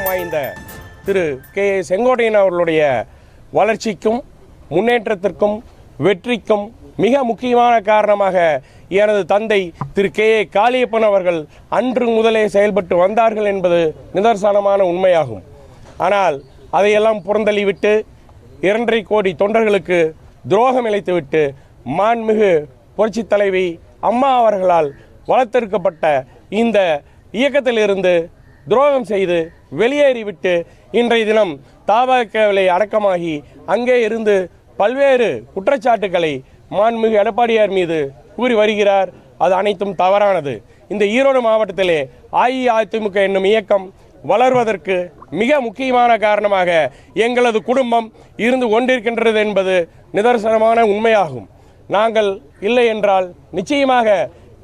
வாய்ந்த திரு செங்கோட்டையன் அவர்களுடைய வளர்ச்சிக்கும் முன்னேற்றத்திற்கும் வெற்றிக்கும் மிக முக்கியமான காரணமாக எனது தந்தை திரு காளியப்பன் அவர்கள் அன்று முதலே செயல்பட்டு வந்தார்கள் என்பது நிதர்சனமான உண்மையாகும். ஆனால் அதையெல்லாம் புறந்தள்ளிவிட்டு 2.5 கோடி தொண்டர்களுக்கு துரோகம் இழைத்துவிட்டு மாண்புமிகு புரட்சித் தலைவி அம்மா அவர்களால் வளர்த்தெடுக்கப்பட்ட இந்த இயக்கத்திலிருந்து துரோகம் செய்து வெளியேறிவிட்டு இன்றைய தினம் தாவகவிலே அடக்கமாகி அங்கே இருந்து பல்வேறு குற்றச்சாட்டுக்களை மாண்புமிகு எடப்பாடியார் மீது கூறி வருகிறார். அது அனைத்தும் தவறானது. இந்த ஈரோடு மாவட்டத்திலே அஇஅதிமுக என்னும் இயக்கம் வளர்வதற்கு மிக முக்கியமான காரணமாக எங்களது குடும்பம் இருந்து கொண்டிருக்கின்றது என்பது நிதர்சனமான உண்மையாகும். நாங்கள் இல்லை என்றால் நிச்சயமாக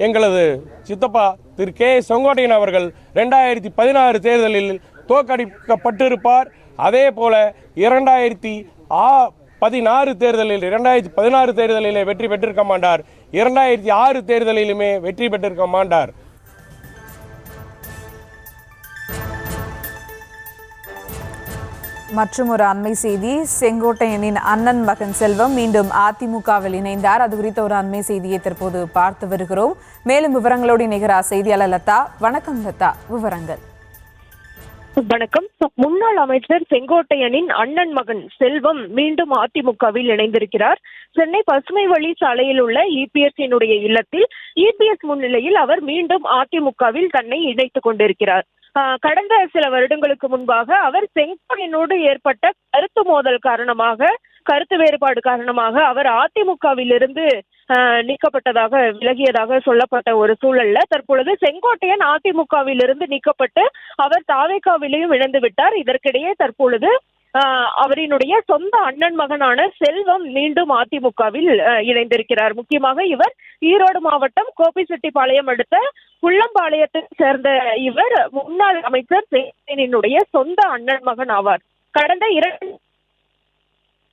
எங்களது சித்தப்பா திரு செங்கோட்டையன் அவர்கள் 2016 தேர்தலில் தோற்கடிக்கப்பட்டிருப்பார். அதே போல 2016 தேர்தலிலே வெற்றி பெற்றிருக்க மாட்டார். 2006 தேர்தலிலுமே வெற்றி பெற்றிருக்க மாட்டார். மற்றும் ஒரு அண்மை செய்தி, செங்கோட்டையனின் அண்ணன் மகன் செல்வம் மீண்டும் அதிமுகவில் இணைந்தார். அது குறித்த ஒரு அண்மை செய்தியை தற்போது பார்த்து வருகிறோம். மேலும் விவரங்களோடு இணைகிறார் செய்தியாளர் லதா. வணக்கம் லதா, விவரங்கள். வணக்கம். முன்னாள் அமைச்சர் செங்கோட்டையனின் அண்ணன் மகன் செல்வம் மீண்டும் அதிமுகவில் இணைந்திருக்கிறார். சென்னை பசுமை வழி சாலையில் உள்ள இபிஎஸ் இல்லத்தில் இபிஎஸ் முன்னிலையில் அவர் மீண்டும் அதிமுகவில் தன்னை இணைத்துக் கொண்டிருக்கிறார். கடந்த சில வருடங்களுக்கு முன்பாக அவர் செங்கோட்டையனோடு ஏற்பட்ட கருத்து வேறுபாடு காரணமாக அவர் அதிமுகவில் இருந்து நீக்கப்பட்டதாக விலகியதாக சொல்லப்பட்ட ஒரு சூழல்ல தற்பொழுது செங்கோட்டையன் அதிமுகவில் இருந்து நீக்கப்பட்டு அவர் தாவேகாவிலையும் இணைந்து விட்டார். இதற்கிடையே தற்பொழுது அவரினுடைய சொந்த அண்ணன் மகனான செல்வம் மீண்டும் அதிமுகவில் இணைந்திருக்கிறார். முக்கியமாக இவர் ஈரோடு மாவட்டம் கோபிச்செட்டிப்பாளையம் அடுத்த புள்ளம்பாளையத்தை சேர்ந்த இவர் முன்னாள் அமைச்சர் செங்கோட்டையனுடைய சொந்த அண்ணன் மகன் ஆவார். கடந்த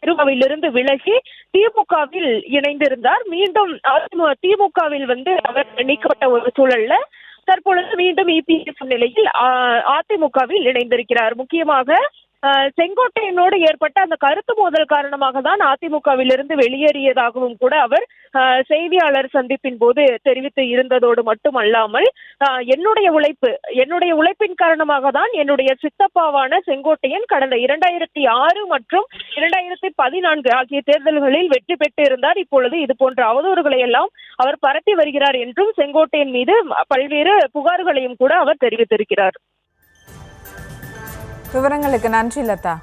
2000 விலகி திமுகவில் இணைந்திருந்தார். மீண்டும் திமுகவில் அவர் நீக்கப்பட்ட ஒரு சூழல்ல தற்பொழுது மீண்டும் இபிஎஸ் நிலையில் அதிமுகவில் இணைந்திருக்கிறார். முக்கியமாக செங்கோட்டையனோடு ஏற்பட்ட அந்த கருத்து மோதல் காரணமாக தான் அதிமுகவில் இருந்து வெளியேறியதாகவும் கூட அவர் செய்தியாளர் சந்திப்பின் போது தெரிவித்து இருந்ததோடு மட்டுமல்லாமல் என்னுடைய உழைப்பின் காரணமாக தான் என்னுடைய சித்தப்பாவான செங்கோட்டையன் கடந்த 2006 மற்றும் 2014 ஆகிய தேர்தல்களில் வெற்றி பெற்று இருந்தார். இப்பொழுது இது போன்ற அவதூறுகளை எல்லாம் அவர் பரப்பி வருகிறார் என்றும் செங்கோட்டையன் மீது பல்வேறு புகார்களையும் கூட அவர் தெரிவித்திருக்கிறார். விவரங்களுக்கு நன்றி லதா.